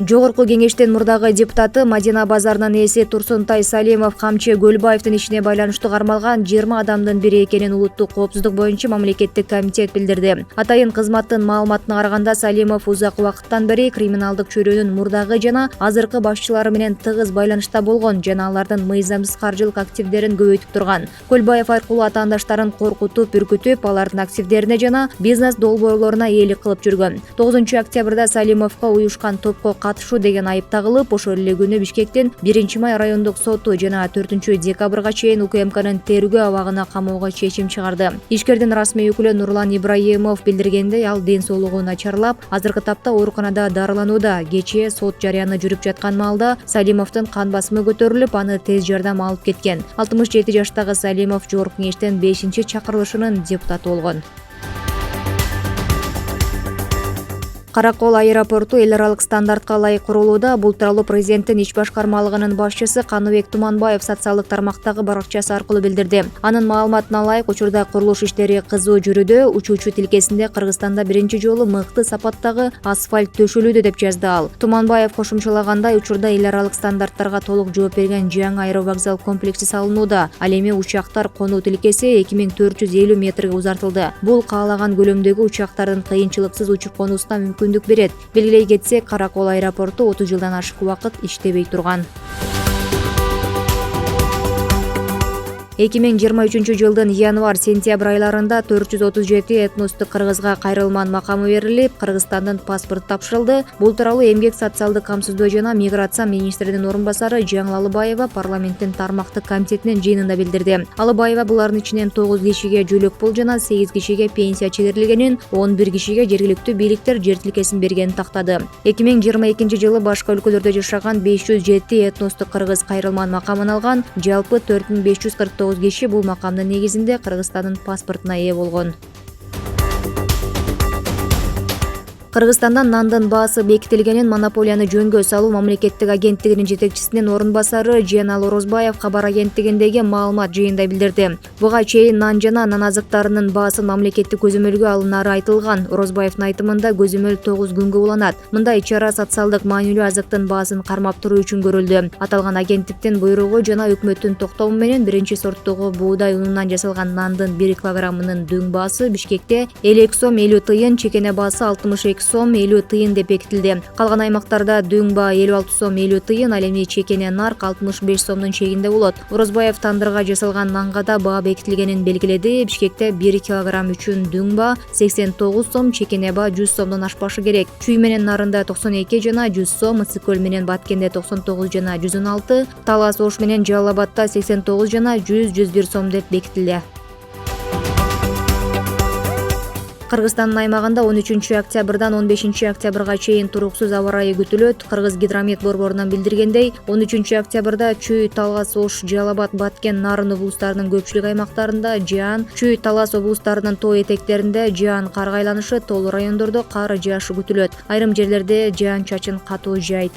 Жогорку кеңештин мурдагы депутаты Мадина базарынын ээси Турсунтай Салимов Камчы Көлбаевдин ишине байланыштуу кармалган 20 адамдын бири экенин улуттук коопсуздук боюнча мамлекеттик комитет билдирди. Атайын кызматтын маалыматына караганда Салимов узак убакыттан бери криминалдык чөйрөнүн мурдагы жана азыркы башчылары менен тыгыз байланышта болгон жана алардын мыйзамсыз каржылык активдерин көбөйтүп турган. Көлбаев аркылуу атаандаштарын коркутуп, үркүтүп, алардын активдерине жана бизнес долбоорлоруна ээлик кылып жүргөн. 9-октябрда Салимовго уюшкан топко катышуу деген айып тагылып, ошол эле күнү Бишкектин 1-Май райондук соту жана 4-декабрга чейин УКМКнын тергөө абагына камоого чечим чыгарды. Ишкердин расмий өкүлү Нурлан Ибраимов билдиргендей, ал ден соолугу начарлап, азыркы тапта ооруканада дарыланууда. Кечээ сот жарыяны жүрүп жаткан маалда Салимовдун кан басымы көтөрүлүп, аны тез жардам алып кеткен. 67 жаштагы Салимов Жогорку кеңештин 5-чакырылышынын депутаты болгон. Каракол аэропорту эл аралык стандартка ылайык курулууда. Бул тууралуу президенттин ич башкармалыгынын башчысы Каныбек Туманбаев социалдык тармактагы баракчасы аркылуу билдирди. Анын маалыматына ылайык, учурда курулуш иштери кызуу жүрүүдө. Учуучу тилкесинде Кыргызстанда биринчи жолу мыкты сапаттагы асфальт төшөлүүдө деп жазды ал. Туманбаев кошумчалагандай, учурда эл аралык стандарттарга толук жооп берген жаңы аэровокзал комплекси салынууда. Ал эми учактар конуу тилкеси 2450 метрге узартылды. Бул каалаган көлөмдөгү учактардын кыйынчылыксыз учуп конуусуна мүмкүндүк берет. Белгилей кетсек, Каракол аэропорту 30 жылдан ашык убакыт иштебей турган. 2023 жылдын январь-сентябрь айларында 437 этностук кыргызга кайрылман макамы берилип, Кыргызстандын паспорту тапшырылды. Бул тууралуу Эмгек социалдык камсыздоо жана миграция министринин орун басары Жаңыл Алыбаева парламенттин тармактык комитетинин жыйынында билдирди. Алыбаева булардын ичинен 9 кишиге жөлөк пул жана 8 кишиге пенсия чегерилгенин, 11 кишиге жергиликтүү бийликтер жер тилкесин бергенин тактады. 2022 жылы башка өлкөлөрдө жашаган 507 этностук кыргыз кайрылман макамын алган. Жалпы 4549 киши бул макамдын негизинде Кыргызстандын паспортуна ээ болгон. Кыргызстанда нандын баасы бекитилгенин монополияны жөнгө салуу мамлекеттик агенттигинин жетекчисинин орун басары Жиенал Орозбаев кабар агенттигиндеги маалымат жыйында билдирди. Буга чейин нан жана нан азыктарынын баасын мамлекеттик көзөмөлгө алынары айтылган. Орозбаевдин айтымында көзөмөл 9 күнгө уланат. Мындай чара социалдык маанилүү азыктын баасын кармап туруу үчүн көрүлдү. Аталган агенттиктин буйругу жана өкмөттүн токтому менен биринчи сорттогу буудай унунан жасалган нандын 1 килограммынын дөң баасы Бишкекте 52 сом 50 тыйын, чекене баасы 62 сом 50 тыйын деп бекитилди. Калган аймактарда дөң баа 56 сом 50 тыйын, ал эми чекене нарк 65 сомдун чегинде болот. Орозбаев тандырга жасалган нанга да баа бекитилгенин белгиледи. Бишкекте 1 килограмм үчүн дөң баа 89 сом, чекене баа 100 сомдон ашпашы керек. Чүй менен нарында 92 жана 100 сом, Ысык-Көл менен Баткенде 99 жана 116, Талас Ош менен Жалал Абадта 89 жана 100-101 сом деп бекитилди. Кыргызстандын аймагында 13-октябрдан 15-октябрга чейин туруксуз аба ырайы күтүлөт. Кыргыз гидромет борборунан билдиргендей, 13-октябрда Чүй, Талас Ош, Жалал Абад, Баткен, Нарын облустарынын көпчүлүк аймактарында жаан, Чүй, Талас облустарынын тоо этектеринде жаан кар айланышы, тоолуу райондордо кар жаашы күтүлөт. Айрым жерлерде жаан чачын катуу жайт.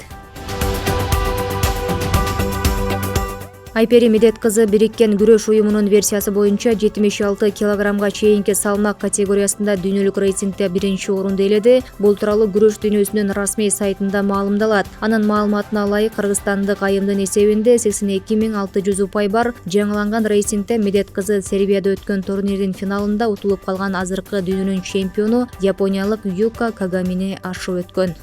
Айпери Медет кызы Бириккен күрөш уюмунун версиясы боюнча 76 килограммга чейинки салмак категориясында дүйнөлүк рейтингде 1-орунду ээледи. Бул тууралуу күрөш дүйнөсүнүн расмий сайтында маалымдалат. Анын маалыматына ылайык, кыргызстандык айымдын эсебинде 82.600 упай бар. Жаңыланган рейтингде Медет кызы Сербияда өткөн турнирдин финалында утулуп калган азыркы дүйнөнүн чемпиону япониялык Юка Кагамини ашып өткөн.